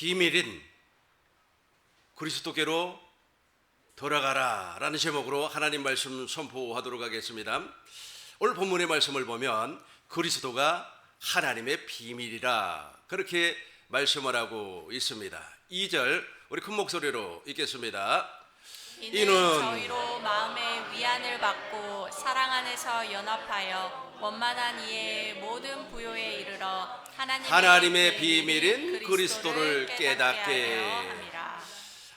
비밀인 그리스도께로 돌아가라 라는 제목으로 하나님 말씀 선포하도록 하겠습니다. 오늘 본문의 말씀을 보면 그리스도가 하나님의 비밀이라 그렇게 말씀을 하고 있습니다. 2절 우리 큰 목소리로 읽겠습니다. 이는 저희로 마음의 위안을 받고 사랑 안에서 연합하여 원만한 이의 모든 부요에 이르러 하나님의 비밀인 그리스도를 깨닫게 함이라.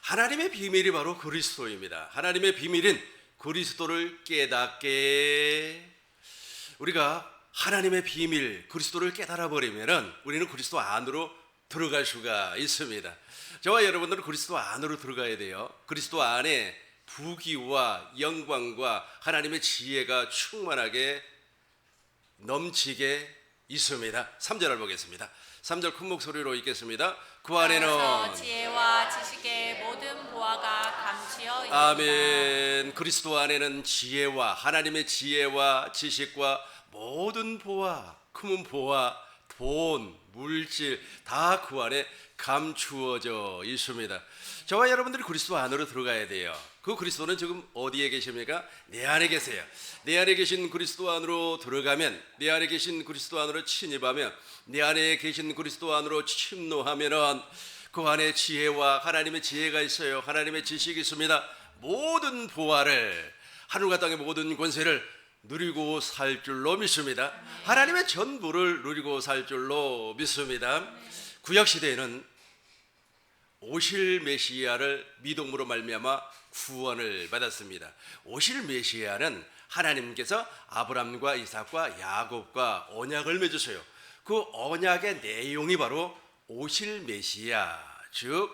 하나님의 비밀이 바로 그리스도입니다. 하나님의 비밀인 그리스도를 깨닫게. 우리가 하나님의 비밀 그리스도를 깨달아 버리면은 우리는 그리스도 안으로 들어갈 수가 있습니다. 저와 여러분들은 그리스도 안으로 들어가야 돼요. 그리스도 안에 부귀와 영광과 하나님의 지혜가 충만하게 넘치게 있습니다. 3절을 보겠습니다. 3절 큰 목소리로 읽겠습니다. 그 안에는 지혜와 지식의 모든 보화가 감추어 있다. 아멘. 그리스도 안에는 지혜와 하나님의 지혜와 지식과 모든 보화, 큰 보화, 돈, 물질 다 그 안에 감추어져 있습니다. 저와 여러분들이 그리스도 안으로 들어가야 돼요. 그 그리스도는 지금 어디에 계십니까? 내 안에 계세요. 내 안에 계신 그리스도 안으로 들어가면, 내 안에 계신 그리스도 안으로 침입하면, 내 안에 계신 그리스도 안으로 침노하면은 그 안에 지혜와 하나님의 지혜가 있어요. 하나님의 지식이 있습니다. 모든 보화를, 하늘과 땅의 모든 권세를 누리고 살 줄로 믿습니다. 하나님의 전부를 누리고 살 줄로 믿습니다. 구약 시대에는 오실 메시아를 믿음으로 말미암아 구원을 받았습니다. 오실 메시아는 하나님께서 아브람과 이삭과 야곱과 언약을 맺으세요. 그 언약의 내용이 바로 오실 메시아, 즉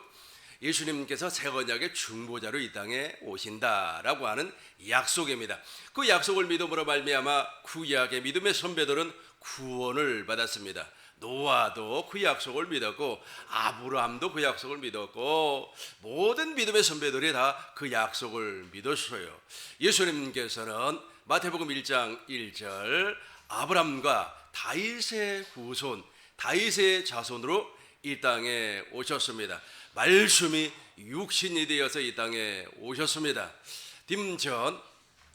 예수님께서 새 언약의 중보자로 이 땅에 오신다라고 하는 약속입니다. 그 약속을 믿음으로 말미암아 구약의 믿음의 선배들은 구원을 받았습니다. 노아도 그 약속을 믿었고 아브라함도 그 약속을 믿었고 모든 믿음의 선배들이 다 그 약속을 믿었어요. 예수님께서는 마태복음 1장 1절 아브라함과 다윗의 후손, 다윗의 자손으로 이 땅에 오셨습니다. 말씀이 육신이 되어서 이 땅에 오셨습니다. 딤전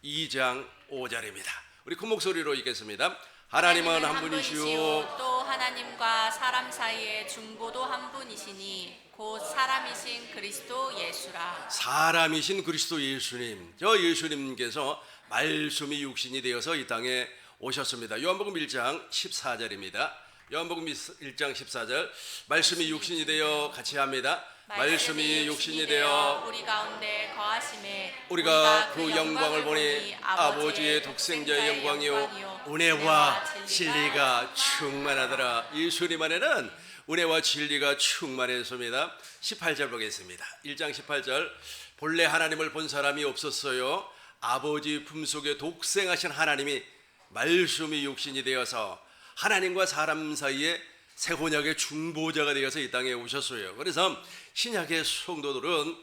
2장 5절입니다. 우리 큰 목소리로 읽겠습니다. 하나님은 한 분이시오 또 하나님과 사람 사이의 중보도 한 분이시니 곧 사람이신 그리스도 예수라. 사람이신 그리스도 예수님, 저 예수님께서 말씀이 육신이 되어서 이 땅에 오셨습니다. 요한복음 1장 14절입니다. 요한복음 1장 14절 말씀이 육신이 되어 같이 합니다. 말씀이 육신이 되어 우리 가운데 거하심에 우리가 그 영광을 보니 아버지의 독생자의 영광이요 은혜와 진리가 충만하더라. 예수님 안에는 은혜와 진리가 충만했습니다. 18절 보겠습니다. 1장 18절 본래 하나님을 본 사람이 없었어요. 아버지 품속에 독생하신 하나님이 말씀이 육신이 되어서 하나님과 사람 사이에 새 언약의 중보자가 되어서 이 땅에 오셨어요. 그래서 신약의 성도들은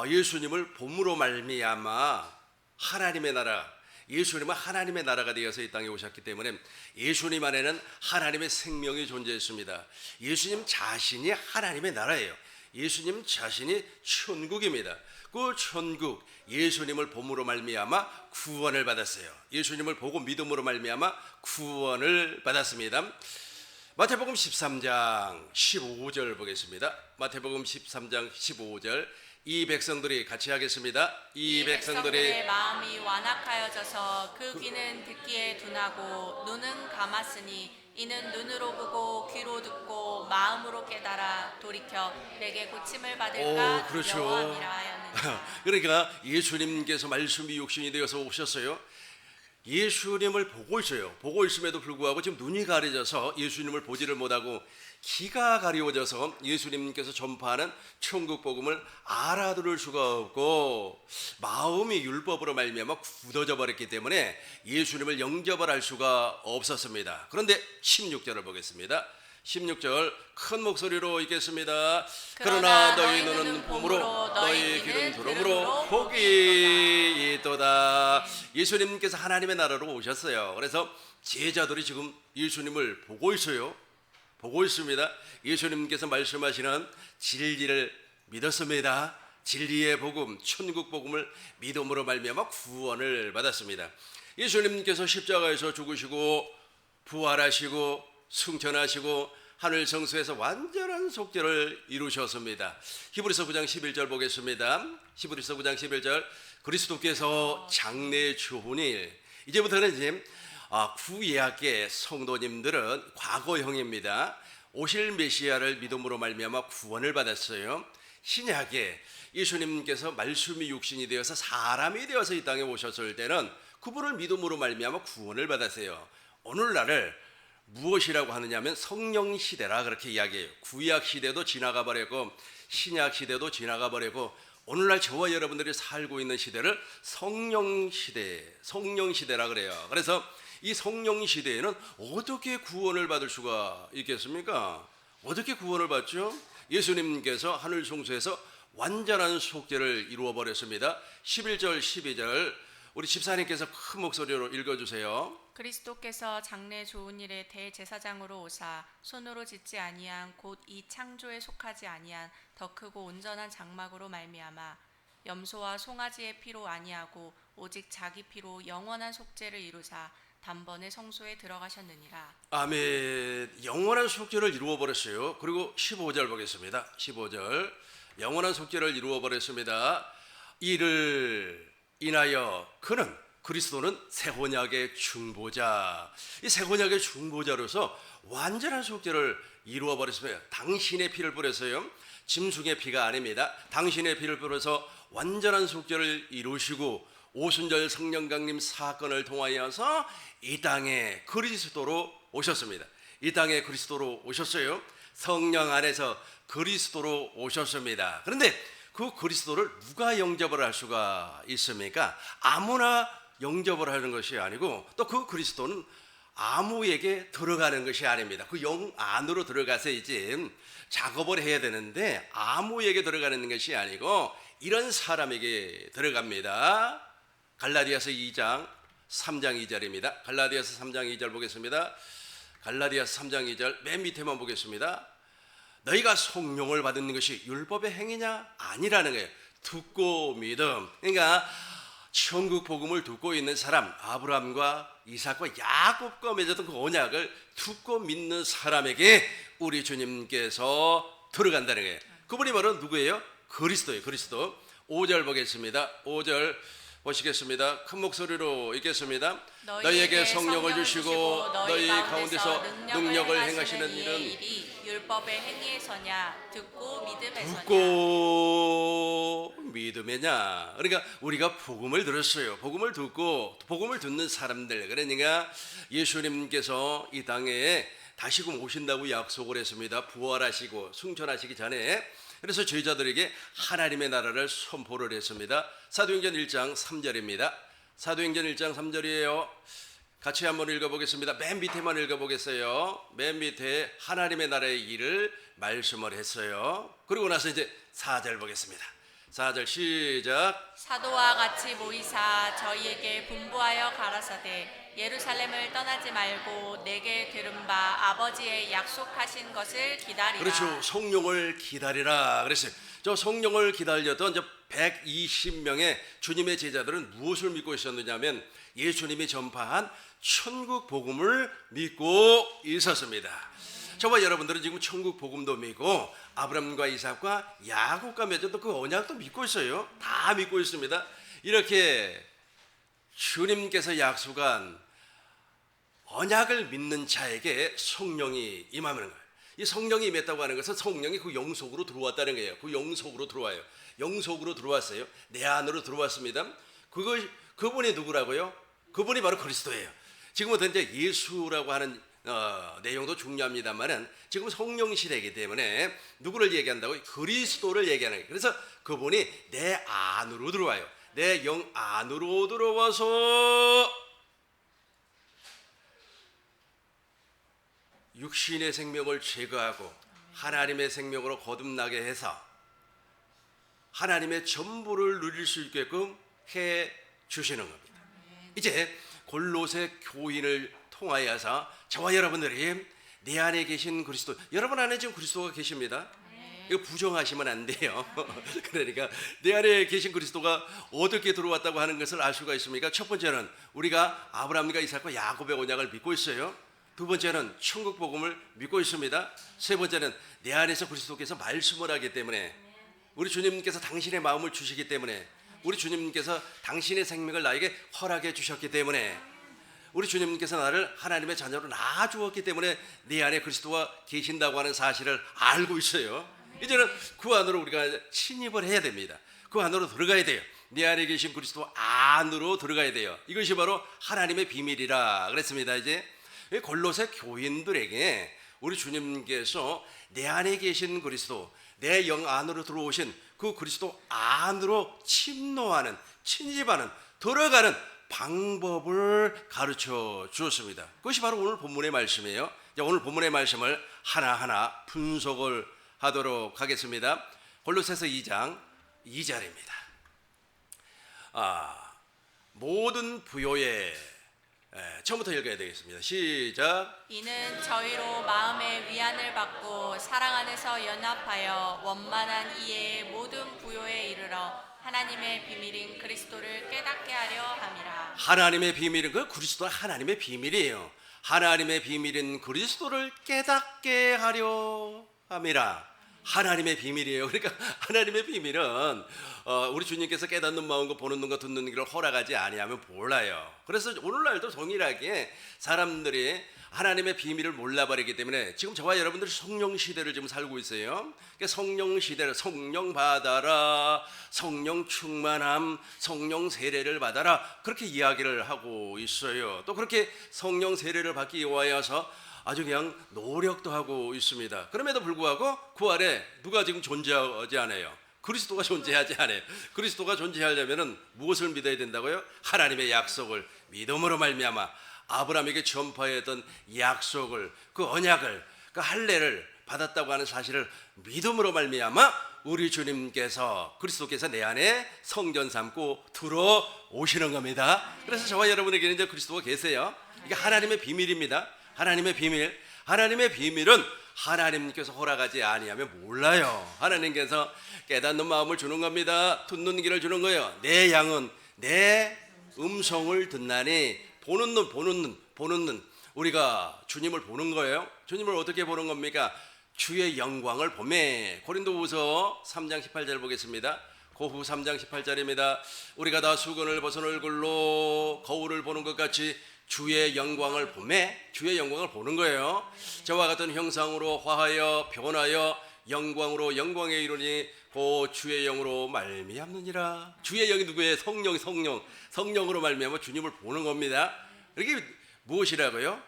예수님을 봄으로 말미암아 하나님의 나라, 예수님은 하나님의 나라가 되어서 이 땅에 오셨기 때문에 예수님 안에는 하나님의 생명이 존재했습니다. 예수님 자신이 하나님의 나라예요. 예수님 자신이 천국입니다. 그 천국 예수님을 봄으로 말미암아 구원을 받았어요. 예수님을 보고 믿음으로 말미암아 구원을 받았습니다. 마태복음 13장 15절 보겠습니다. 마태복음 13장 15절 이 백성들이 같이 하겠습니다. 이 백성들의 마음이 완악하여져서 그 귀는 듣기에 둔하고 눈은 감았으니 이는 눈으로 보고 귀로 듣고 마음으로 깨달아 돌이켜 내게 고침을 받을까 두려워함이라 하였느니라. 그러니까 예수님께서 말씀이 육신이 되어서 오셨어요. 예수님을 보고 있어요. 보고 있음에도 불구하고 지금 눈이 가려져서 예수님을 보지를 못하고 귀가 가려워져서 예수님께서 전파하는 천국 복음을 알아들을 수가 없고 마음이 율법으로 말미암아 굳어져 버렸기 때문에 예수님을 영접을 할 수가 없었습니다. 그런데 16절을 보겠습니다. 16절 큰 목소리로 읽겠습니다. 그러나 너희 눈은 봄으로 너희 귀는 들음으로 복이 있도다. 예수님께서 하나님의 나라로 오셨어요. 그래서 제자들이 지금 예수님을 보고 있어요. 보고 있습니다. 예수님께서 말씀하시는 진리를 믿었습니다. 진리의 복음, 천국 복음을 믿음으로 말미암아 구원을 받았습니다. 예수님께서 십자가에서 죽으시고 부활하시고 승천하시고 하늘 성소에서 완전한 속죄를 이루셨습니다. 히브리서 9장 11절 보겠습니다. 히브리서 9장 11절 그리스도께서 장래 주훈일. 이제부터는 이제 구예학계 성도님들은 과거형입니다. 오실 메시아를 믿음으로 말미암아 구원을 받았어요. 신약에 예수님께서 말씀이 육신이 되어서 사람이 되어서 이 땅에 오셨을 때는 그분을 믿음으로 말미암아 구원을 받았어요. 오늘날을 무엇이라고 하느냐면 성령 시대라 그렇게 이야기해요. 구약 시대도 지나가 버리고 신약 시대도 지나가 버리고 오늘날 저와 여러분들이 살고 있는 시대를 성령 시대라 그래요. 그래서 이 성령 시대에는 어떻게 구원을 받을 수가 있겠습니까? 어떻게 구원을 받죠? 예수님께서 하늘 성소에서 완전한 속죄를 이루어 버렸습니다. 11절 12절 우리 집사님께서 큰 목소리로 읽어주세요. 그리스도께서 장래 좋은 일의 대제사장으로 오사 손으로 짓지 아니한 곧 이 창조에 속하지 아니한 더 크고 온전한 장막으로 말미암아 염소와 송아지의 피로 아니하고 오직 자기 피로 영원한 속죄를 이루사 단번에 성소에 들어가셨느니라. 아멘. 영원한 속죄를 이루어 버렸어요. 그리고 15절 보겠습니다. 15절 영원한 속죄를 이루어 버렸습니다. 이를 인하여 그리스도는 새 언약의 중보자. 이 새 언약의 중보자로서 완전한 속죄를 이루어 버렸습니다. 당신의 피를 뿌려서요. 짐승의 피가 아닙니다. 당신의 피를 뿌려서 완전한 속죄를 이루시고 오순절 성령 강림 사건을 통하여서 이 땅에 그리스도로 오셨습니다. 이 땅에 그리스도로 오셨어요. 성령 안에서 그리스도로 오셨습니다. 그런데 그 그리스도를 누가 영접을 할 수가 있습니까? 아무나 영접을 하는 것이 아니고 또 그 그리스도는 아무에게 들어가는 것이 아닙니다. 그 영 안으로 들어가서야지 작업을 해야 되는데 아무에게 들어가는 것이 아니고 이런 사람에게 들어갑니다. 갈라디아서 2장 3장 2절입니다. 갈라디아서 3장 2절 보겠습니다. 갈라디아서 3장 2절 맨 밑에만 보겠습니다. 너희가 성령을 받은 것이 율법의 행위냐? 아니라는 거예요. 듣고 믿음. 그러니까 천국 복음을 듣고 있는 사람, 아브라함과 이삭과 야곱과 맺었던 그 언약을 듣고 믿는 사람에게 우리 주님께서 들어간다는 거예요. 그분이 바로 누구예요? 그리스도예요. 그리스도. 5절 보겠습니다. 5절 보시겠습니다. 큰 목소리로 읽겠습니다. 너희에게 성령을 주시고 너희 가운데서 능력을 행하시는 일은 율법의 행위에서냐 듣고 믿음에서냐. 듣고 믿음에냐. 그러니까 우리가 복음을 들었어요. 복음을 듣고 복음을 듣는 사람들. 그러니까 예수님께서 이 땅에 다시금 오신다고 약속을 했습니다. 부활하시고 승천하시기 전에. 그래서 제자들에게 하나님의 나라를 선포를 했습니다. 사도행전 1장 3절입니다. 사도행전 1장 3절이에요. 같이 한번 읽어보겠습니다. 맨 밑에만 읽어보겠어요. 맨 밑에 하나님의 나라의 일을 말씀을 했어요. 그리고 나서 이제 4절 보겠습니다. 4절 시작. 사도와 같이 모이사 저희에게 분부하여 가라사대 예루살렘을 떠나지 말고 내게 들은 바 아버지의 약속하신 것을 기다리라. 그렇죠. 성령을 기다리라 그랬어요. 저 성령을 기다렸던 저 120명의 주님의 제자들은 무엇을 믿고 있었느냐면 예수님이 전파한 천국 복음을 믿고 있었습니다. 저와 여러분들은 지금 천국 복음도 믿고 아브라함과 이삭과 야곱과 맺었던 그 언약도 믿고 있어요. 다 믿고 있습니다. 이렇게 주님께서 약속한 언약을 믿는 자에게 성령이 임하는 거예요. 이 성령이 임했다고 하는 것은 성령이 그 영속으로 들어왔다는 거예요. 그 영속으로 들어와요. 영속으로 들어왔어요. 내 안으로 들어왔습니다. 그분이 누구라고요? 그분이 바로 그리스도예요. 지금부터 이제 예수라고 하는 내용도 중요합니다만은 지금 성령 시대이기 때문에 누구를 얘기한다고요? 그리스도를 얘기하는 거예요. 그래서 그분이 내 안으로 들어와요. 내 영 안으로 들어와서 육신의 생명을 제거하고 하나님의 생명으로 거듭나게 해서 하나님의 전부를 누릴 수 있게끔 해 주시는 겁니다. 이제 골로새 교인을 통하여서 저와 여러분들이 내 안에 계신 그리스도, 여러분 안에 지금 그리스도가 계십니다. 이거 부정하시면 안 돼요. 그러니까 내 안에 계신 그리스도가 어떻게 들어왔다고 하는 것을 알 수가 있습니까? 첫 번째는 우리가 아브라함과 이삭과 야곱의 언약을 믿고 있어요. 두 번째는 천국 복음을 믿고 있습니다. 세 번째는 내 안에서 그리스도께서 말씀을 하기 때문에, 우리 주님께서 당신의 마음을 주시기 때문에, 우리 주님께서 당신의 생명을 나에게 허락해 주셨기 때문에, 우리 주님께서 나를 하나님의 자녀로 낳아주었기 때문에 내 안에 그리스도가 계신다고 하는 사실을 알고 있어요. 이제는 그 안으로 우리가 침입을 해야 됩니다. 그 안으로 들어가야 돼요. 내 안에 계신 그리스도 안으로 들어가야 돼요. 이것이 바로 하나님의 비밀이라 그랬습니다. 이제 골로새 교인들에게 우리 주님께서 내 안에 계신 그리스도, 내 영 안으로 들어오신 그 그리스도 안으로 침노하는, 침입하는, 들어가는 방법을 가르쳐 주었습니다. 그것이 바로 오늘 본문의 말씀이에요. 오늘 본문의 말씀을 하나하나 분석을 하도록 하겠습니다. 골로새서 2장 2절입니다. 모든 부요에, 처음부터 읽어야 되겠습니다. 시작. 이는 저희로 마음의 위안을 받고 사랑 안에서 연합하여 원만한 이해의 모든 부요에 이르러 하나님의 비밀인 그리스도를 깨닫게 하려 함이라. 하나님의 비밀은 그 그리스도가 하나님의 비밀이에요. 하나님의 비밀인 그리스도를 깨닫게 하려 함이라. 하나님의 비밀이에요. 그러니까 하나님의 비밀은 우리 주님께서 깨닫는 마음과 보는 눈과 듣는 귀를 허락하지 아니하면 몰라요. 그래서 오늘날도 동일하게 사람들이 하나님의 비밀을 몰라버리기 때문에 지금 저와 여러분들이 성령 시대를 지금 살고 있어요. 그러니까 성령 시대를, 성령 받아라, 성령 충만함, 성령 세례를 받아라, 그렇게 이야기를 하고 있어요. 또 그렇게 성령 세례를 받기 위하여서 아주 그냥 노력도 하고 있습니다. 그럼에도 불구하고 그 아래 누가 지금 존재하지 않아요? 그리스도가 존재하지 않아요. 그리스도가 존재하려면 무엇을 믿어야 된다고요? 하나님의 약속을 믿음으로 말미암아 아브라함에게 전파했던 약속을, 그 언약을, 그 할례를 받았다고 하는 사실을 믿음으로 말미암아 우리 주님께서, 그리스도께서 내 안에 성전 삼고 들어오시는 겁니다. 그래서 저와 여러분에게는 이제 그리스도가 계세요. 이게 하나님의 비밀입니다. 하나님의 비밀. 하나님의 비밀은 하나님께서 허락하지 아니하면 몰라요. 하나님께서 깨닫는 마음을 주는 겁니다. 듣는 귀를 주는 거예요. 내 양은 내 음성을 듣나니, 보는 눈. 우리가 주님을 보는 거예요. 주님을 어떻게 보는 겁니까? 주의 영광을 보매. 고린도후서 3장 18절 보겠습니다. 고후 3장 18절입니다. 우리가 다 수건을 벗은 얼굴로 거울을 보는 것 같이 주의 영광을 보매. 주의 영광을 보는 거예요. 저와 같은 형상으로 화하여 변하여 영광으로 영광에 이르니 그 주의 영으로 말미암느니라. 주의 영이 누구예요? 성령으로 말미암아 주님을 보는 겁니다. 이게 무엇이라고요?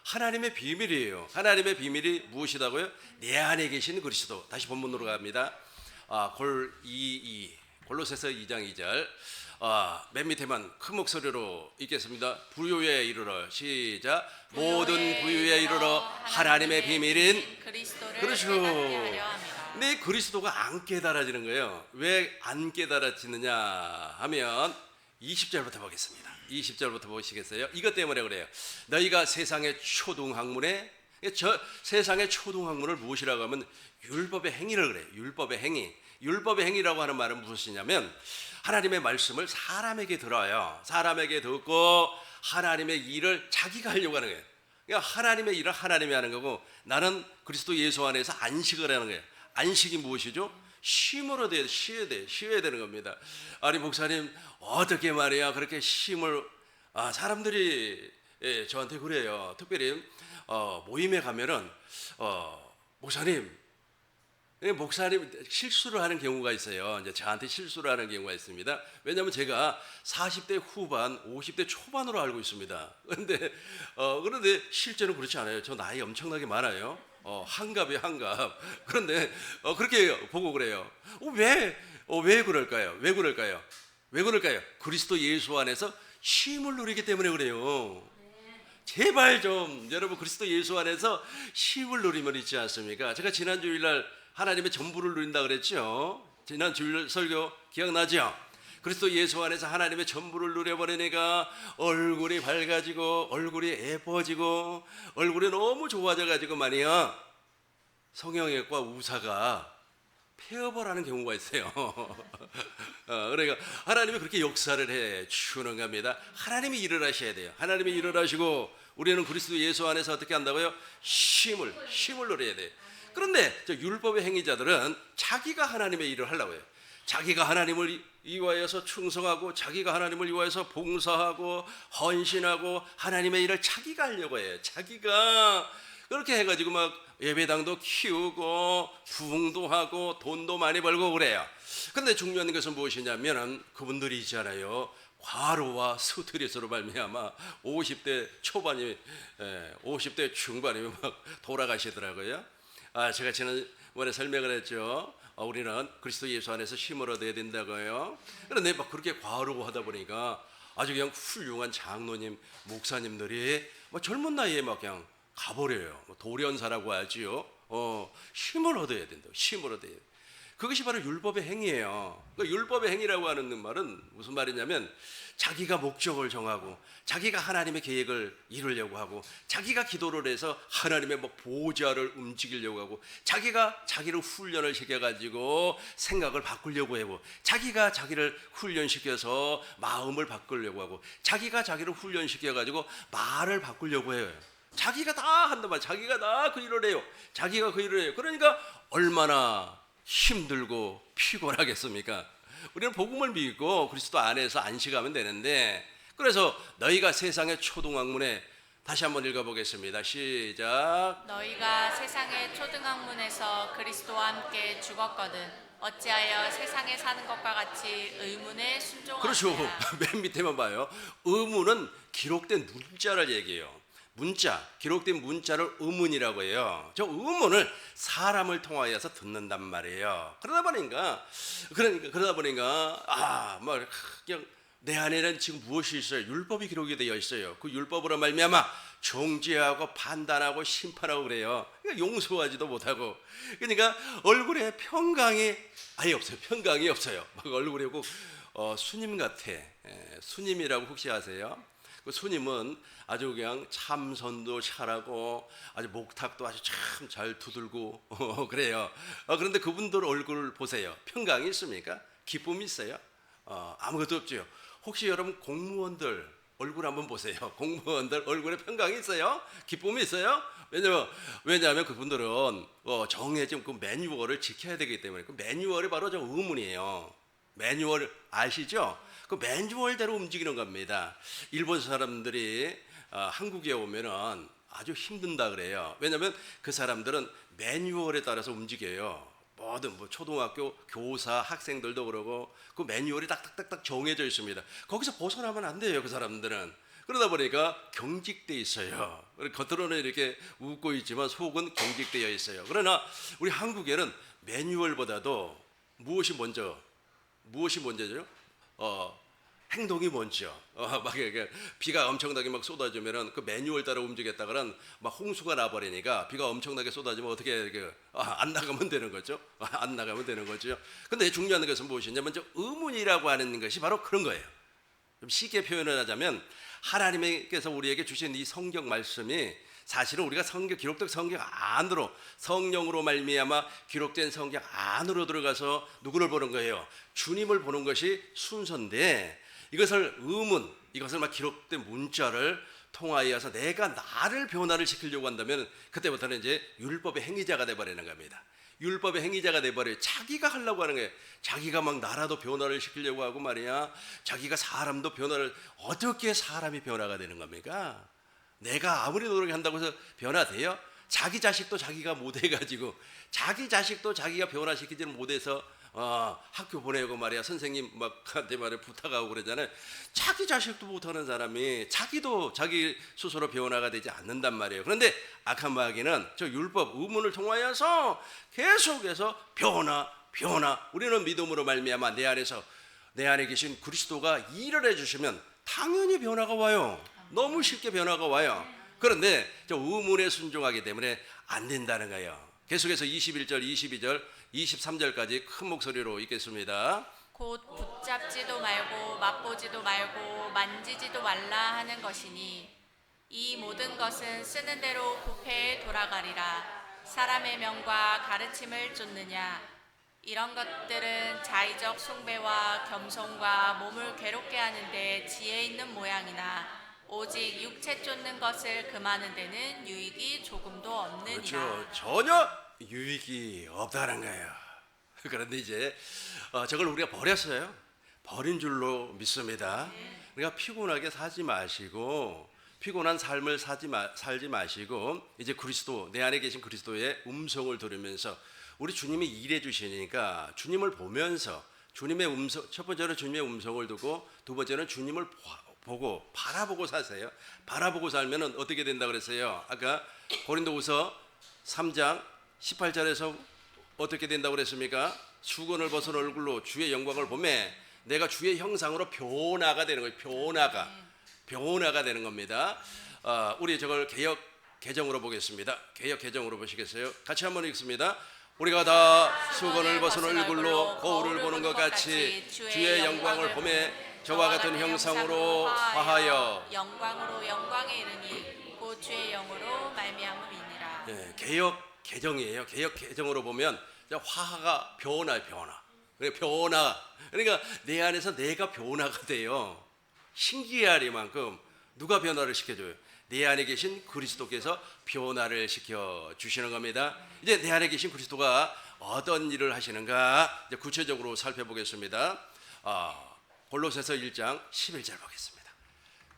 하나님의 비밀이에요. 하나님의 비밀이 무엇이라고요? 내 안에 계신 그리스도. 다시 본문으로 갑니다. 골로새서 2장 2절. 맨 밑에만 큰 목소리로 읽겠습니다. 부요에 이르러. 시작. 모든 부요에 이르러 하나님의 비밀인 그리스도를 그렇죠. 깨닫게 하려 함이라. 근데 그리스도가 안 깨달아지는 거예요. 왜 안 깨달아지느냐 하면 20절부터 보겠습니다. 20절부터 보시겠어요? 이것 때문에 그래요. 너희가 세상의 초등학문에, 세상의 초등학문을 무엇이라고 하면 율법의 행위를 그래요. 율법의 행위. 율법의 행위라고 하는 말은 무엇이냐면 하나님의 말씀을 사람에게 들어요. 사람에게 듣고 하나님의 일을 자기가 하려고 하는 거예요. 그러니까 하나님의 일을 하나님이 하는 거고, 나는 그리스도 예수 안에서 안식을 하는 거예요. 안식이 무엇이죠? 쉼으로 쉬어야 되는 겁니다. 아니 목사님 어떻게 말이야 그렇게 쉼을, 사람들이 저한테 그래요. 특별히 모임에 가면은 목사님 실수를 하는 경우가 있어요. 이제 저한테 실수를 하는 경우가 있습니다. 왜냐하면 제가 40대 후반, 50대 초반으로 알고 있습니다. 그런데 실제는 그렇지 않아요. 저 나이 엄청나게 많아요. 한갑이에요, 한갑. 그런데 그렇게 보고 그래요. 왜 그럴까요? 그리스도 예수 안에서 쉼을 누리기 때문에 그래요. 제발 좀 여러분 그리스도 예수 안에서 쉼을 누리면 있지 않습니까? 제가 지난 주일날 하나님의 전부를 누린다 그랬죠. 지난 주일 설교 기억나죠? 그리스도 예수 안에서 하나님의 전부를 누려버리니까 얼굴이 밝아지고 얼굴이 예뻐지고 얼굴이 너무 좋아져가지고 말이야 성형외과 의사가 폐업을 하는 경우가 있어요. 그러니까 하나님이 그렇게 역사를 해 주는 겁니다. 하나님이 일을 하셔야 돼요. 하나님이 일을 하시고 우리는 그리스도 예수 안에서 어떻게 한다고요? 힘을 누려야 돼요. 그런데 저 율법의 행위자들은 자기가 하나님의 일을 하려고 해요. 자기가 하나님을 위하여서 충성하고 자기가 하나님을 위하여서 봉사하고 헌신하고 하나님의 일을 자기가 하려고 해요. 자기가 그렇게 해가지고 막 예배당도 키우고 부흥도 하고 돈도 많이 벌고 그래요. 근데 중요한 것은 무엇이냐면 그분들이 있잖아요. 과로와 스트레스로 말미암아 50대 초반이 50대 중반이면 막 돌아가시더라고요. 제가 지난번에 설명을 했죠. 우리는 그리스도 예수 안에서 힘을 얻어야 된다고요. 그런데 막 그렇게 과로하다 보니까 아주 그냥 훌륭한 장로님, 목사님들이 막 젊은 나이에 막 그냥 가버려요. 돌연사라고 하지요. 힘을 얻어야 된다. 힘을 얻어야 돼. 그것이 바로 율법의 행위예요. 그 율법의 행위라고 하는 말은 무슨 말이냐면 자기가 목적을 정하고 자기가 하나님의 계획을 이루려고 하고 자기가 기도를 해서 하나님의 뭐 보좌를 움직이려고 하고 자기가 자기를 훈련을 시켜가지고 생각을 바꾸려고 하고 자기가 자기를 훈련시켜서 마음을 바꾸려고 하고 자기가 자기를 훈련시켜가지고 말을 바꾸려고 해요. 자기가 다 한단 말이에요. 자기가 다 그 일을 해요. 자기가 그 일을 해요. 그러니까 얼마나 힘들고 피곤하겠습니까? 우리는 복음을 믿고 그리스도 안에서 안식하면 되는데 그래서 너희가 세상의 초등학문에 다시 한번 읽어보겠습니다. 시작. 너희가 세상의 초등학문에서 그리스도와 함께 죽었거든 어찌하여 세상에 사는 것과 같이 의문에 순종하느냐. 그렇죠. 맨 밑에만 봐요. 의문은 기록된 문자를 얘기해요. 문자, 기록된 문자를 의문이라고 해요. 저 의문을 사람을 통하여서 듣는단 말이에요. 그러다 보니까 그냥 내 안에는 지금 무엇이 있어요? 율법이 기록이 되어 있어요. 그 율법으로 말미암아 정죄하고 판단하고 심판하고 그래요. 그러니까 용서하지도 못하고 그러니까 얼굴에 평강이 아예 없어요. 평강이 없어요. 막 얼굴이 꼭 수님 같아. 수님이라고 혹시 아세요? 그 수님은 아주 그냥 참선도 잘하고 아주 목탁도 아주 참 잘 두들고 그래요. 그런데 그분들 얼굴 보세요. 평강이 있습니까? 기쁨이 있어요? 아무것도 없죠. 혹시 여러분 공무원들 얼굴 한번 보세요. 공무원들 얼굴에 평강이 있어요? 기쁨이 있어요? 왜냐하면 그분들은 정해진 그 매뉴얼을 지켜야 되기 때문에 그 매뉴얼이 바로 저 의문이에요. 매뉴얼 아시죠? 그 매뉴얼대로 움직이는 겁니다. 일본 사람들이 한국에 오면은 아주 힘든다 그래요. 왜냐하면 그 사람들은 매뉴얼에 따라서 움직여요. 모든 초등학교 교사 학생들도 그러고 그 매뉴얼이 딱딱딱딱 정해져 있습니다. 거기서 벗어나면 안 돼요. 그 사람들은. 그러다 보니까 경직돼 있어요. 겉으로는 이렇게 웃고 있지만 속은 경직되어 있어요. 그러나 우리 한국에는 매뉴얼보다도 무엇이 먼저죠? 행동이 먼저. 막 이렇게 비가 엄청나게 막 쏟아지면은 그 매뉴얼 따라 움직였다가는 막 홍수가 나버리니까 비가 엄청나게 쏟아지면 어떻게 안 나가면 되는 거죠. 안 나가면 되는 거죠. 근데 중요한 것은 무엇이냐면 저 의문이라고 하는 것이 바로 그런 거예요. 좀 쉽게 표현을 하자면 하나님께서 우리에게 주신 이 성경 말씀이 사실은 우리가 기록된 성경 안으로 성령으로 말미암아 기록된 성경 안으로 들어가서 누구를 보는 거예요? 주님을 보는 것이 순서인데 이것을 막 기록된 문자를 통하여서 내가 나를 변화를 시키려고 한다면 그때부터는 이제 율법의 행위자가 돼버리는 겁니다. 율법의 행위자가 돼버려요. 자기가 하려고 하는 거예요. 자기가 막 나라도 변화를 시키려고 하고 말이야. 자기가 사람도 어떻게 사람이 변화가 되는 겁니까? 내가 아무리 노력한다고 해서 변화돼요? 자기 자식도 자기가 못해가지고 자기 자식도 자기가 변화시키지는 못해서 학교 보내고 말이야 선생님 막한테 말에 부탁하고 그러잖아요. 자기 자식도 못하는 사람이 자기도 자기 스스로 변화가 되지 않는단 말이에요. 그런데 악한 마귀는 저 율법 의문을 통하여서 계속해서 변화 우리는 믿음으로 말미암아 내 안에 계신 그리스도가 일을 해주시면 당연히 변화가 와요. 너무 쉽게 변화가 와요. 그런데 저 의문에 순종하기 때문에 안 된다는 거예요. 계속해서 21절, 22절, 23절까지 큰 목소리로 읽겠습니다. 곧 붙잡지도 말고 맛보지도 말고 만지지도 말라 하는 것이니 이 모든 것은 쓰는 대로 부패에 돌아가리라. 사람의 명과 가르침을 쫓느냐? 이런 것들은 자의적 숭배와 겸손과 몸을 괴롭게 하는데 지혜 있는 모양이나 오직 육체 쫓는 것을 금하는 데는 유익이 조금도 없느니라. 그렇죠. 전혀 유익이 없다는 거예요. 그런데 이제 저걸 우리가 버렸어요. 버린 줄로 믿습니다. 그러니까 피곤하게 사지 마시고 피곤한 삶을 살지 마시고 이제 그리스도, 내 안에 계신 그리스도의 음성을 들으면서 우리 주님이 일해 주시니까 주님을 보면서 주님의 음성, 첫 번째는 주님의 음성을 듣고 두 번째는 주님을 보고 바라보고 사세요. 바라보고 살면 어떻게 된다 그랬어요? 아까 고린도후서 3장 18절에서 어떻게 된다고 그랬습니까? 수건을 벗은 얼굴로 주의 영광을 보매 내가 주의 형상으로 변화가 되는 거예요. 변화가 되는 겁니다. 우리 저걸 개역 개정으로 보겠습니다. 개역 개정으로 보시겠어요? 같이 한번 읽습니다. 우리가 다 수건을 벗은 얼굴로 거울을 보는 것 같이 주의 영광을 보매 저와 같은 형상으로 화하여 영광으로 영광에 이르니 곧 주의 영으로 말미암음이니라. 네, 개역 개정이에요. 개역 개정으로 보면 화가 변화. 그러니까 내 안에서 내가 변화가 돼요. 신기하리만큼 누가 변화를 시켜줘요? 내 안에 계신 그리스도께서 변화를 시켜 주시는 겁니다. 이제 내 안에 계신 그리스도가 어떤 일을 하시는가 이제 구체적으로 살펴보겠습니다. 골로새서 1장 11절 보겠습니다.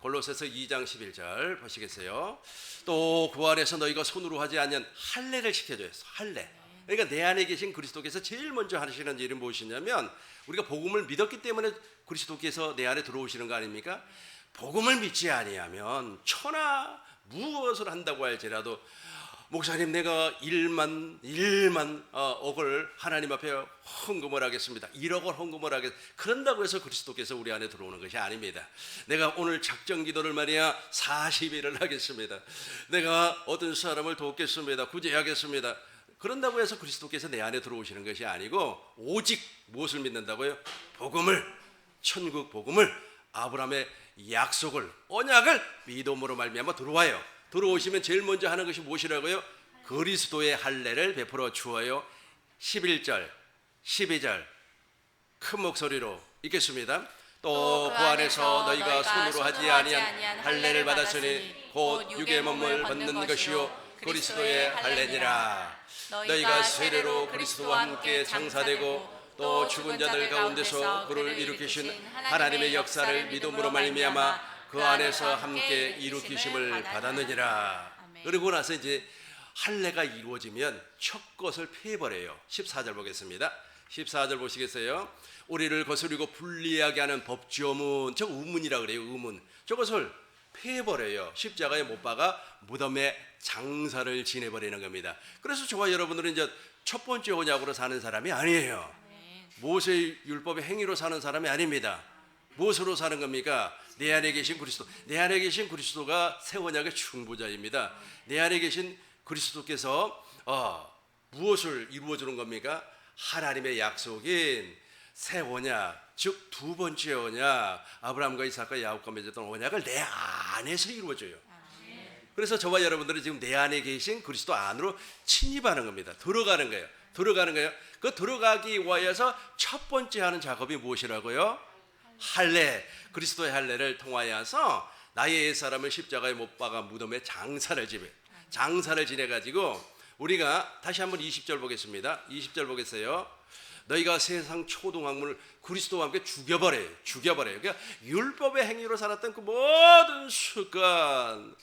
골로새서 2장 11절 보시겠어요? 또 그 안에서 너희가 손으로 하지 않는 할례를 시켜줘요. 할례. 그러니까 내 안에 계신 그리스도께서 제일 먼저 하시는 일은 무엇이냐면 우리가 복음을 믿었기 때문에 그리스도께서 내 안에 들어오시는 거 아닙니까? 복음을 믿지 아니하면 천하 무엇을 한다고 할지라도 목사님 내가 1만 억을 하나님 앞에 헌금을 하겠습니다. 1억을 헌금을 하겠습니다. 그런다고 해서 그리스도께서 우리 안에 들어오는 것이 아닙니다. 내가 오늘 작정 기도를 말이야 40일을 하겠습니다. 내가 어떤 사람을 돕겠습니다. 구제하겠습니다. 그런다고 해서 그리스도께서 내 안에 들어오시는 것이 아니고 오직 무엇을 믿는다고요? 복음을, 천국 복음을, 아브라함의 약속을, 언약을 믿음으로 말미암아 들어와요. 들어오시면 제일 먼저 하는 것이 무엇이라고요? 그리스도의 할례를 베풀어 주어요. 11절, 12절 큰 목소리로 읽겠습니다. 또 그 안에서 너희가 손으로 하지 아니한 할례를 받았으니 곧 육의 몸을 벗는 것이요 그리스도의 할례니라. 너희가 세례로 그리스도와 함께 장사되고 또 죽은 자들 가운데서 그를 일으키신 하나님의 역사를 믿음으로 말미암아 그 안에서 함께 일으키심을 받았느니라. 그리고 나서 이제 할례가 이루어지면 첫 것을 패버려요. 14절 보겠습니다. 14절 보시겠어요? 우리를 거스리고 불리하게 하는 법조문, 저 의문이라 그래요. 의문. 저것을 패버려요. 십자가에 못 박아 무덤에 장사를 지내버리는 겁니다. 그래서 저와 여러분들은 이제 첫 번째 언약으로 사는 사람이 아니에요. 모세의 율법의 행위로 사는 사람이 아닙니다. 무엇으로 사는 겁니까? 내 안에 계신 그리스도. 내 안에 계신 그리스도가 새 언약의 충보자입니다. 내 안에 계신 그리스도께서 무엇을 이루어주는 겁니까? 하나님의 약속인 새 언약, 즉 두 번째 언약, 아브라함과 이삭과 야곱과 맺었던 언약을 내 안에서 이루어줘요. 그래서 저와 여러분들은 지금 내 안에 계신 그리스도 안으로 침입하는 겁니다. 들어가는 거예요. 그 들어가기 위해서 첫 번째 하는 작업이 무엇이라고요? 할례, 그리스도의 할례를 통하여서 나의 옛사람을 십자가에 못 박아 무덤에 장사를 지내가지고 우리가 다시 한번 20절 보겠습니다. 20절 보겠어요. 너희가 세상 초등학문을 그리스도와 함께 죽여버려요. 그러니까 율법의 행위로 살았던 그 모든 습관,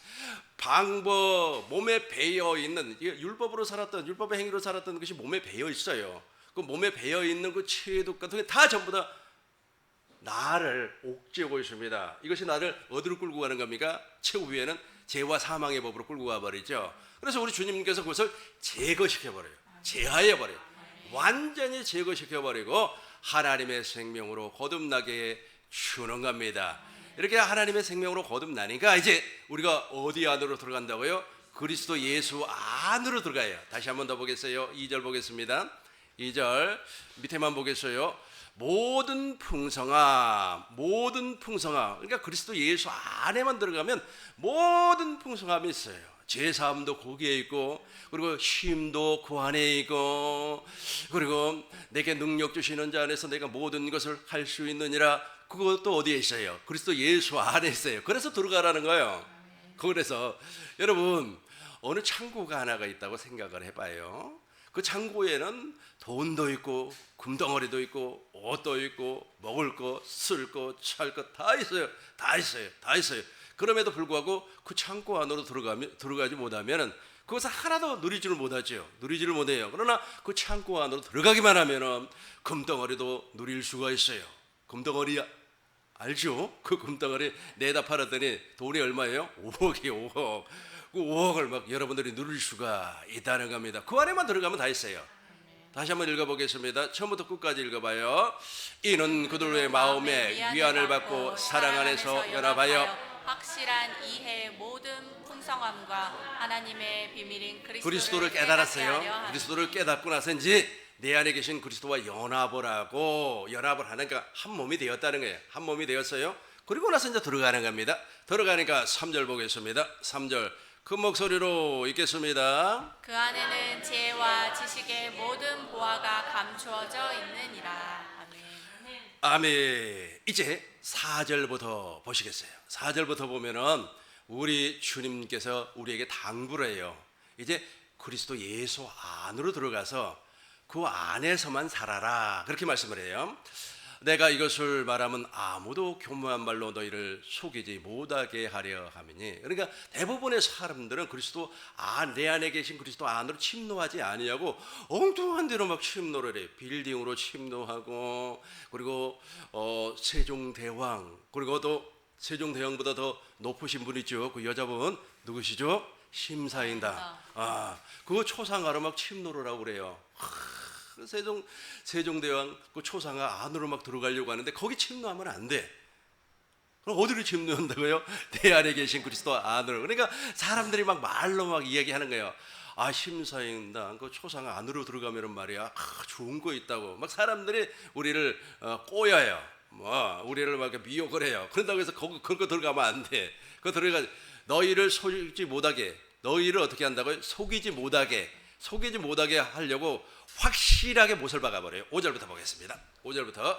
방법, 몸에 배어있는 율법의 행위로 살았던 것이 몸에 배어 있어요. 그 몸에 배어 있는 그 체독 같은 게 다 전부 다 나를 옥죄고 있습니다. 이것이 나를 어디로 끌고 가는 겁니까? 최후 위에는 죄와 사망의 법으로 끌고 가버리죠. 그래서 우리 주님께서 그것을 제거시켜버려요. 제하해버려요. 완전히 제거시켜버리고 하나님의 생명으로 거듭나게 주는 겁니다. 이렇게 하나님의 생명으로 거듭나니까 이제 우리가 어디 안으로 들어간다고요? 그리스도 예수 안으로 들어가요. 다시 한번 더 보겠어요. 2절 보겠습니다. 2절 밑에만 보겠어요. 모든 풍성함. 그러니까 그리스도 예수 안에만 들어가면 모든 풍성함이 있어요. 제사함도 거기에 있고, 그리고 쉼도 그 안에 있고, 그리고 내게 능력 주시는 자 안에서 내가 모든 것을 할 수 있느니라. 그것도 어디에 있어요? 그리스도 예수 안에 있어요. 그래서 들어가라는 거예요. 그래서 여러분, 어느 창고가 하나가 있다고 생각을 해봐요. 그 창고에는 돈도 있고 금덩어리도 있고 옷도 있고 먹을 거, 쓸 거, 찰 거 다 있어요. 다 있어요. 그럼에도 불구하고 그 창고 안으로 들어가지 못하면은 그것을 하나도 누리지를 못하죠. 누리지를 못해요. 그러나 그 창고 안으로 들어가기만 하면은 금덩어리도 누릴 수가 있어요. 금덩어리 알죠? 그 금덩어리 내다 팔았더니 돈이 얼마예요? 5억이에요. 5억. 그 5억을 막 여러분들이 누릴 수가 있다는 겁니다. 그 안에만 들어가면 다 있어요. 다시 한번 읽어보겠습니다. 처음부터 끝까지 읽어봐요. 이는 그들의 마음에 위안을 받고 사랑 안에서 연합하여 확실한 이해 모든 풍성함과 하나님의 비밀인 그리스도를 깨달았어요. 그리스도를 깨닫고 나서인지 내 안에 계신 그리스도와 연합을 하니까 한 몸이 되었다는 거예요. 한 몸이 되었어요. 그리고 나서 이제 들어가는 겁니다. 들어가니까 3절 보겠습니다. 3절 큰 목소리로 읽겠습니다. 그 안에는 지혜와 지식의 모든 보화가 감추어져 있느니라. 아멘. 아멘. 이제 4절부터 보시겠어요. 4절부터 보면은 우리 주님께서 우리에게 당부를 해요. 이제 그리스도 예수 안으로 들어가서 그 안에서만 살아라. 그렇게 말씀을 해요. 내가 이것을 말하면 아무도 교묘한 말로 너희를 속이지 못하게 하려 함이니. 그러니까 대부분의 사람들은 그리스도 내 안에 계신 그리스도 안으로 침노하지 아니하고 엉뚱한 데로 막 침노를 해. 빌딩으로 침노하고, 그리고 세종대왕, 그리고 또 세종대왕보다 더 높으신 분 있죠. 그 여자분 누구시죠? 심사인당. 그거 초상화로 막 침노를 하고 그래요. 세종대왕 그 초상화 안으로 막 들어가려고 하는데 거기 침노하면 안 돼. 그럼 어디로 침노한다고요? 내 안에 계신 그리스도 안으로. 그러니까 사람들이 막 말로 막 이야기하는 거예요. 심사인당 그 초상화 안으로 들어가면은 말이야, 좋은 거 있다고 막 사람들이 우리를 꼬여요. 우리를 막 미혹을 해요. 그런다고 해서 그거 들어가면 안 돼. 그거 들어가 너희를 속이지 못하게, 너희를 어떻게 한다고요? 속이지 못하게 하려고 확실하게 못을 박아버려요. 5절부터 보겠습니다. 5절부터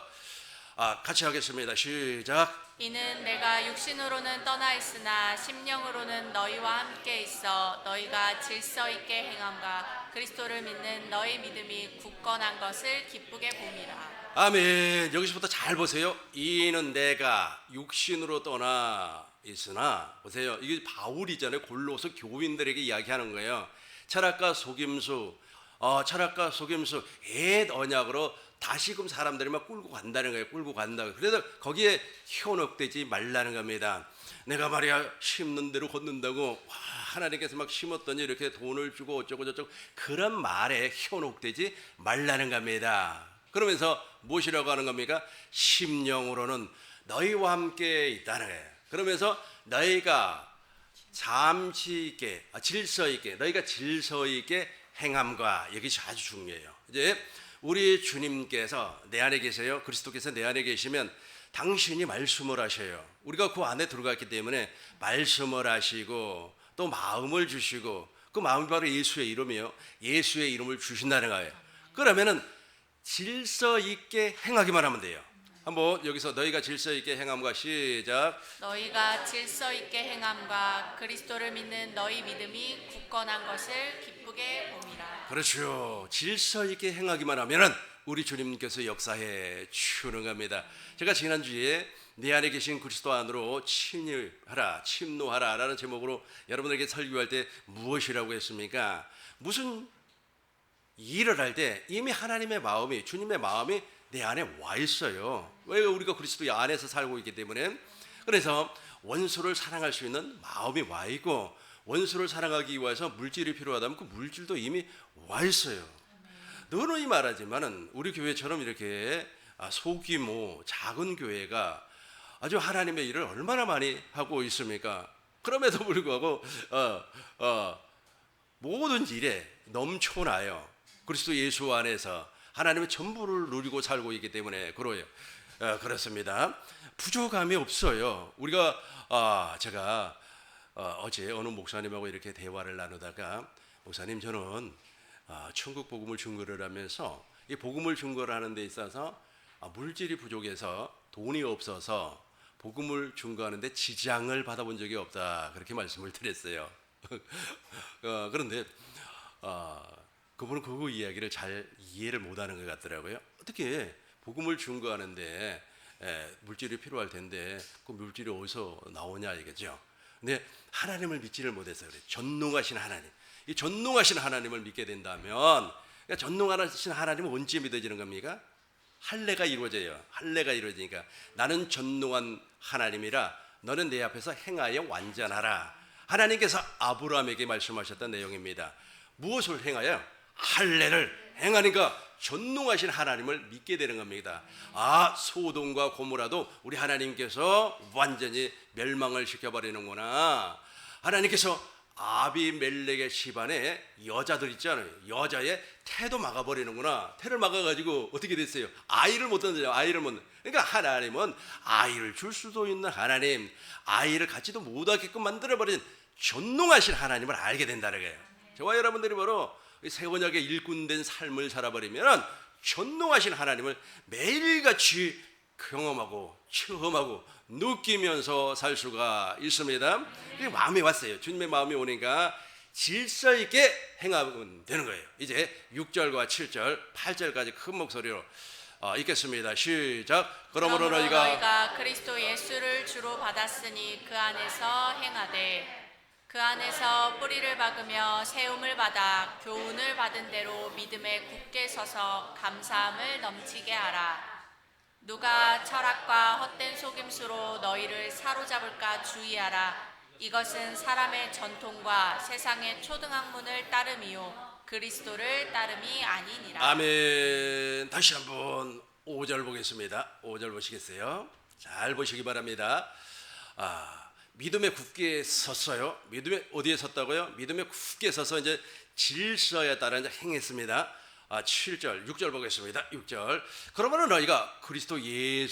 같이 하겠습니다. 시작. 이는 내가 육신으로는 떠나 있으나 심령으로는 너희와 함께 있어 너희가 질서 있게 행함과 그리스도를 믿는 너희 믿음이 굳건한 것을 기쁘게 봄이라. 아멘. 여기서부터 잘 보세요. 이는 내가 육신으로 떠나 있으나, 보세요. 이게 바울이잖아요. 골로새 교인들에게 이야기하는 거예요. 철학과 속임수, 옛 언약으로 다시금 사람들이 막 끌고 간다는 거예요. 끌고 간다고. 그래서 거기에 현혹되지 말라는 겁니다. 내가 말이야 심는 대로 걷는다고 하나님께서 막 심었더니 이렇게 돈을 주고 어쩌고 저쩌고 그런 말에 현혹되지 말라는 겁니다. 그러면서 무엇이라고 하는 겁니까? 심령으로는 너희와 함께 있다는 거예요. 그러면서 너희가 잠시 있게, 질서 있게, 너희가 질서 있게 행함과, 이것이 아주 중요해요. 이제 우리 주님께서 내 안에 계세요. 그리스도께서 내 안에 계시면 당신이 말씀을 하셔요. 우리가 그 안에 들어갔기 때문에 말씀을 하시고 또 마음을 주시고, 그 마음이 바로 예수의 이름이에요. 예수의 이름을 주신다는 거예요. 그러면은 질서 있게 행하기만 하면 돼요. 한번 여기서 너희가 질서 있게 행함과 시작. 너희가 질서 있게 행함과 그리스도를 믿는 너희 믿음이 굳건한 것을 기쁘게 봄이라. 그렇죠. 질서 있게 행하기만 하면은 우리 주님께서 역사해 주는 겁니다. 제가 지난주에 내 안에 계신 그리스도 안으로 침노하라 라는 제목으로 여러분에게 설교할 때 무엇이라고 했습니까? 무슨 일을 할 때 이미 하나님의 마음이, 주님의 마음이 내 안에 와 있어요. 왜? 우리가 그리스도 안에서 살고 있기 때문에. 그래서 원수를 사랑할 수 있는 마음이 와 있고, 원수를 사랑하기 위해서 물질이 필요하다면 그 물질도 이미 와 있어요. 누누이 말하지만은 우리 교회처럼 이렇게 소규모 작은 교회가 아주 하나님의 일을 얼마나 많이 하고 있습니까? 그럼에도 불구하고 모든 일에 넘쳐나요. 그리스도 예수 안에서 하나님의 전부를 누리고 살고 있기 때문에 그래요. 그렇습니다. 부족함이 없어요. 우리가 제가 어제 어느 목사님하고 이렇게 대화를 나누다가 목사님 저는 천국 복음을 증거를 하면서 이 복음을 증거를 하는 데 있어서 물질이 부족해서 돈이 없어서 복음을 증거하는데 지장을 받아본 적이 없다 그렇게 말씀을 드렸어요. 그런데 그분은 그 이야기를 잘 이해를 못하는 것 같더라고요. 어떻게 복음을 증거하는데 물질이 필요할 텐데 그 물질이 어디서 나오냐 이거죠. 근데 하나님을 믿지를 못해서 그래. 전능하신 하나님, 이 전능하신 하나님을 믿게 된다면, 그러니까 전능하신 하나님은 언제 믿어지는 겁니까? 할례가 이루어져요. 할례가 이루어지니까 나는 전능한 하나님이라 너는 내 앞에서 행하여 완전하라. 하나님께서 아브라함에게 말씀하셨던 내용입니다. 무엇을 행하여? 할례를 행하니까 전능하신 하나님을 믿게 되는 겁니다. 소돔과 고모라도 우리 하나님께서 완전히 멸망을 시켜버리는구나. 하나님께서 아비멜렉의 집안에 여자들 있잖아요. 여자의 태도 막아버리는구나. 태를 막아가지고 어떻게 됐어요? 아이를 못 던져요. 아이를 못. 그러니까 하나님은 아이를 줄 수도 있는 하나님, 아이를 갖지도 못하게끔 만들어버린 전능하신 하나님을 알게 된다는 거예요. 저와 여러분들이 바로 새 언약의 일꾼된 삶을 살아버리면 전능하신 하나님을 매일같이 경험하고 체험하고 느끼면서 살 수가 있습니다. 마음이 왔어요. 주님의 마음이 오니까 질서 있게 행하면 되는 거예요. 이제 6절과 7절, 8절까지 큰 목소리로 읽겠습니다. 시작. 그러므로 너희가 그리스도 예수를 주로 받았으니 그 안에서 행하되 그 안에서 뿌리를 박으며 세움을 받아 교훈을 받은 대로 믿음에 굳게 서서 감사함을 넘치게 하라. 누가 철학과 헛된 속임수로 너희를 사로잡을까 주의하라. 이것은 사람의 전통과 세상의 초등학문을 따름이요 그리스도를 따름이 아니니라. 아멘. 다시 한번 5절 보겠습니다. 5절 보시겠어요? 잘 보시기 바랍니다. 믿음에 굳게 섰어요. 믿음에 어디에 섰다고요? 믿음에 굳게 서서 이제 질서에 따라 이제 행했습니다. 7절, 6절 보겠습니다. 6절. 그러므로 너희가 그리스도를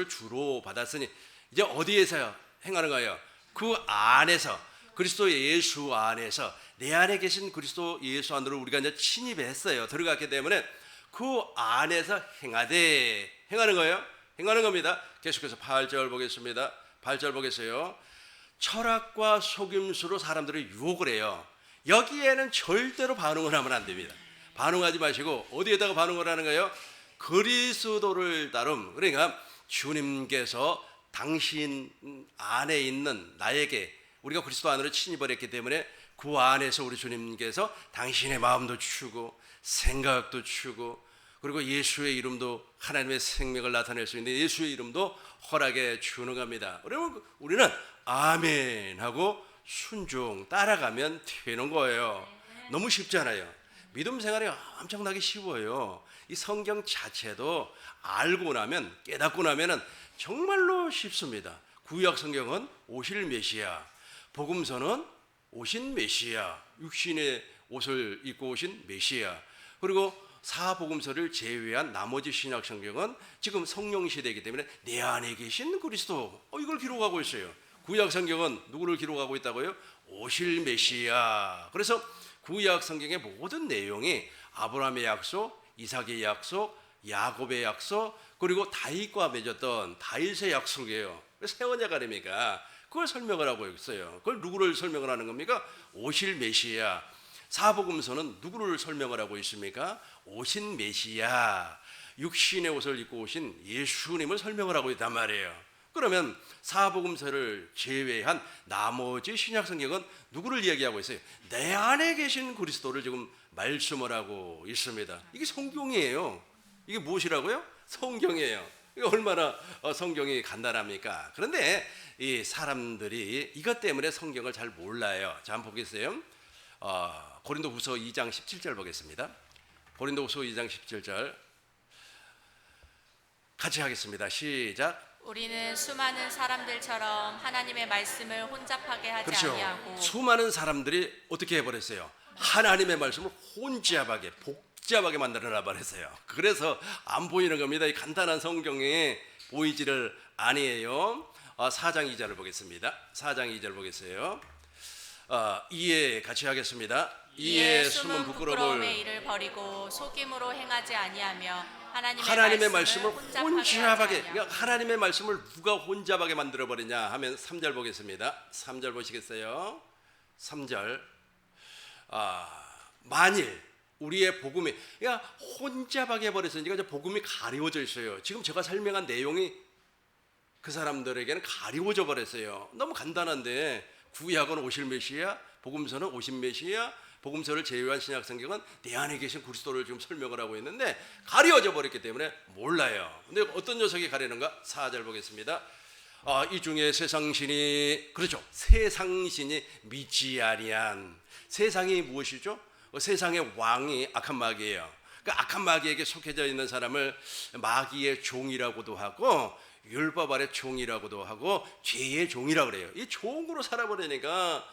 주로 받았으니 이제 어디에서 행하는 거예요? 그 안에서, 그리스도 예수 안에서, 내 안에 계신 그리스도 예수 안으로 우리가 이제 침입했어요. 들어갔기 때문에 그 안에서 행하는 거예요. 행하는 겁니다. 계속해서 8절 보겠습니다. 8절 보겠어요. 철학과 속임수로 사람들을 유혹을 해요. 여기에는 절대로 반응을 하면 안 됩니다. 반응하지 마시고 어디에다가 반응을 하는 거예요? 그리스도를 따름. 그러니까 주님께서 당신 안에 있는 나에게, 우리가 그리스도 안으로 침입을 했기 때문에 그 안에서 우리 주님께서 당신의 마음도 주고 생각도 주고, 그리고 예수의 이름도 하나님의 생명을 나타낼 수 있는 예수의 이름도 허락해 주는 겁니다. 그러면 우리는 아멘 하고 순종 따라가면 되는 거예요. 너무 쉽잖아요. 믿음 생활이 엄청나게 쉬워요. 이 성경 자체도 알고 나면, 깨닫고 나면은 정말로 쉽습니다. 구약 성경은 오실 메시아, 복음서는 오신 메시아, 육신의 옷을 입고 오신 메시아, 그리고 사복음서를 제외한 나머지 신약 성경은 지금 성령 시대이기 때문에 내 안에 계신 그리스도, 이걸 기록하고 있어요. 구약 성경은 누구를 기록하고 있다고요? 오실 메시아. 그래서 구약 성경의 모든 내용이 아브라함의 약속, 이삭의 약속, 야곱의 약속, 그리고 다윗과 맺었던 다윗의 약속이에요. 새 언약 아닙니까? 그걸 설명을 하고 있어요. 그걸 누구를 설명을 하는 겁니까? 오실 메시아. 사복음서는 누구를 설명을 하고 있습니까? 오신 메시아, 육신의 옷을 입고 오신 예수님을 설명을 하고 있단 말이에요. 그러면 사복음서를 제외한 나머지 신약 성경은 누구를 이야기하고 있어요? 내 안에 계신 그리스도를 지금 말씀을 하고 있습니다. 이게 성경이에요. 이게 무엇이라고요? 성경이에요. 이게 얼마나 성경이 간단합니까? 그런데 이 사람들이 이것 때문에 성경을 잘 몰라요. 자, 한번 보겠어요. 고린도후서 2장 17절 보겠습니다. 고린도후서 2장 17절 같이 하겠습니다. 시작. 우리는 수많은 사람들처럼 하나님의 말씀을 혼잡하게 하지 아니하고. 수많은 사람들이 어떻게 해버렸어요? 하나님의 말씀을 혼잡하게, 복잡하게 만들어놔 버렸어요. 그래서 안 보이는 겁니다. 이 간단한 성경에 보이지를 아니에요. 4장 2절을 보겠습니다. 4장 2절 보겠어요. 이에 같이 하겠습니다. 이에 숨은 부끄러움의 일을 버리고 속임으로 행하지 아니하며 하나님의 말씀을 혼잡하게, 하지 그러니까 하나님의 말씀을 누가 혼잡하게 만들어 버리냐 하면 3절 보겠습니다. 3절 보시겠어요? 3절. 만일 우리의 복음이 그러니까 혼잡하게 해버렸으니까 이제 복음이 가리워져 있어요. 지금 제가 설명한 내용이 그 사람들에게는 가리워져 버렸어요. 너무 간단한데 구약은 오실 메시아, 복음서는 오신 메시아, 복음서를 제외한 신약 성경은 내 안에 계신 그리스도를 지금 설명을 하고 있는데 가려져 버렸기 때문에 몰라요. 근데 어떤 녀석이 가리는가? 4절 보겠습니다. 이 중에 세상신이, 그렇죠, 세상신이 믿지 아니한, 세상이 무엇이죠? 세상의 왕이 악한 마귀예요. 그 악한 마귀에게 속해져 있는 사람을 마귀의 종이라고도 하고 율법 아래 종이라고도 하고 죄의 종이라고 그래요. 이 종으로 살아버리니까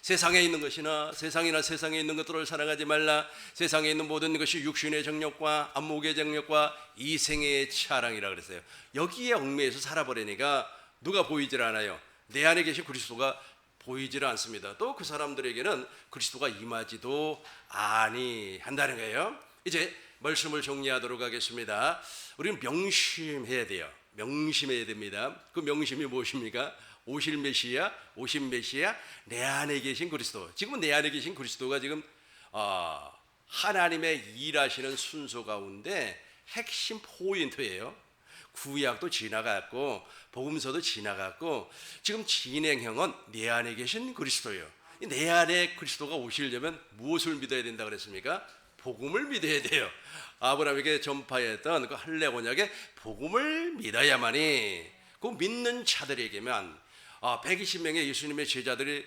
세상에 있는 것이나 세상이나 세상에 있는 것들을 사랑하지 말라. 세상에 있는 모든 것이 육신의 정욕과 안목의 정욕과 이생의 차랑이라 그랬어요. 여기에 얽매여서 살아버리니까 누가 보이질 않아요. 내 안에 계신 그리스도가 보이질 않습니다. 또 그 사람들에게는 그리스도가 임하지도 아니한다는 거예요. 이제 말씀을 정리하도록 하겠습니다. 우리는 명심해야 돼요. 명심해야 됩니다. 그 명심이 무엇입니까? 오신 메시아, 내 안에 계신 그리스도. 지금은 내 안에 계신 그리스도가 지금 하나님의 일하시는 순서 가운데 핵심 포인트예요. 구약도 지나갔고 복음서도 지나갔고 지금 진행형은 내 안에 계신 그리스도예요. 내 안에 그리스도가 오시려면 무엇을 믿어야 된다 그랬습니까? 복음을 믿어야 돼요. 아브라함에게 전파했던 그 할례 언약의 복음을 믿어야만이, 그 믿는 자들에게만 120명의 예수님의 제자들이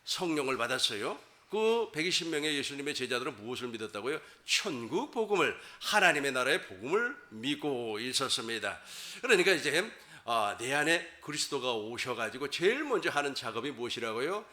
성령을 받았어요. 그 120명의 예수님의 제자들은 무엇을 믿었다고요? 천국 복음을, 하나님의 나라의 복음을 믿고 있었습니다. 그러니까 이제 내 안에 그리스도가 오셔가지고 제일 먼저 하는 작업이 무엇이라고요?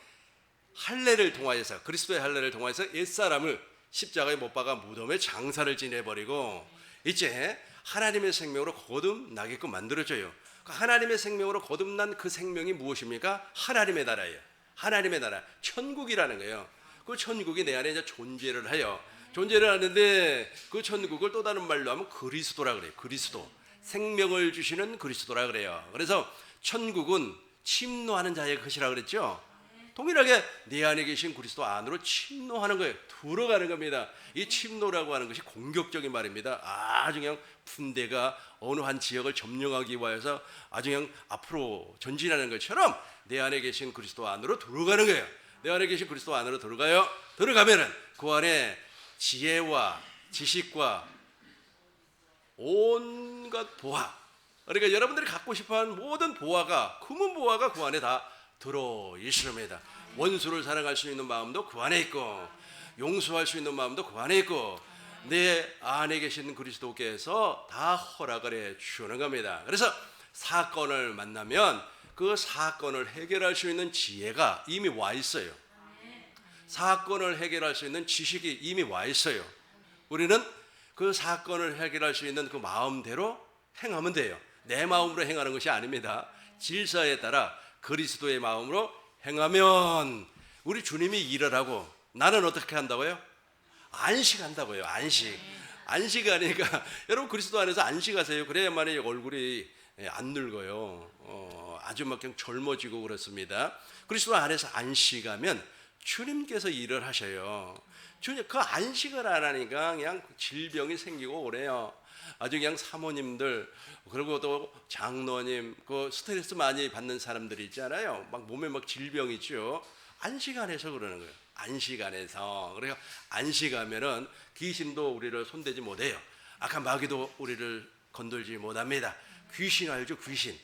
할례를 통하여서, 그리스도의 할례를 통하여서 옛사람을 십자가에 못 박아 무덤에 장사를 지내버리고 이제 하나님의 생명으로 거듭나게끔 만들어줘요. 하나님의 생명으로 거듭난 그 생명이 무엇입니까? 하나님의 나라예요. 하나님의 나라, 천국이라는 거예요. 그 천국이 내 안에 이제 존재를 해요. 존재를 하는데 그 천국을 또 다른 말로 하면 그리스도라 그래요. 그리스도, 생명을 주시는 그리스도라 그래요. 그래서 천국은 침노하는 자의 것이라 그랬죠. 동일하게 내 안에 계신 그리스도 안으로 침노하는 거예요. 들어가는 겁니다. 이 침노라고 하는 것이 공격적인 말입니다. 아주 그냥 군대가 어느 한 지역을 점령하기 위해서 아주 그냥 앞으로 전진하는 것처럼 내 안에 계신 그리스도 안으로 들어가는 거예요. 내 안에 계신 그리스도 안으로 들어가요. 들어가면은 그 안에 지혜와 지식과 온갖 보화, 그러니까 여러분들이 갖고 싶어하는 모든 보화가, 금은 보화가 그 안에 다 들어 있습니다. 원수를 사랑할 수 있는 마음도 그 안에 있고, 용서할 수 있는 마음도 그 안에 있고, 내 안에 계신 그리스도께서 다 허락을 해 주는 겁니다. 그래서 사건을 만나면 그 사건을 해결할 수 있는 지혜가 이미 와 있어요. 사건을 해결할 수 있는 지식이 이미 와 있어요. 우리는 그 사건을 해결할 수 있는 그 마음대로 행하면 돼요. 내 마음으로 행하는 것이 아닙니다. 질서에 따라 그리스도의 마음으로 행하면 우리 주님이 일을 하고, 나는 어떻게 한다고요? 안식한다고요. 안식하니까 여러분 그리스도 안에서 안식하세요. 그래야만이 얼굴이 안 늙어요. 아주 막 그냥 젊어지고 그렇습니다. 그리스도 안에서 안식하면 주님께서 일을 하셔요. 주님 그 안식을 안 하니까 그냥 질병이 생기고 그래요. 아주 그냥 사모님들, 그리고 또 장로님, 그 스트레스 많이 받는 사람들이 있잖아요. 막 몸에 막 질병이 있죠. 안식 안에서 그러는 거예요. 안식 안에서. 그래서 안식하면은 귀신도 우리를 손대지 못해요. 악한 마귀도 우리를 건들지 못합니다. 귀신 알죠? 귀신.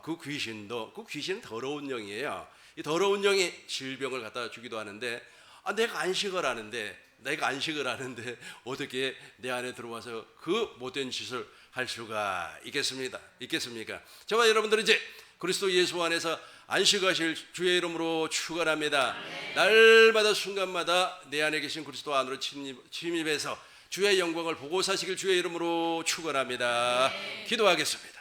그 귀신은 더러운 영이에요. 이 더러운 영이 질병을 갖다 주기도 하는데, 내가 안식을 하는데 어떻게 내 안에 들어와서 그 못된 짓을 할 수가 있겠습니까? 저와 여러분들은 이제 그리스도 예수 안에서 안식하실 주의 이름으로 축원합니다. 날마다 순간마다 내 안에 계신 그리스도 안으로 침입해서 주의 영광을 보고 사시길 주의 이름으로 축원합니다. 기도하겠습니다.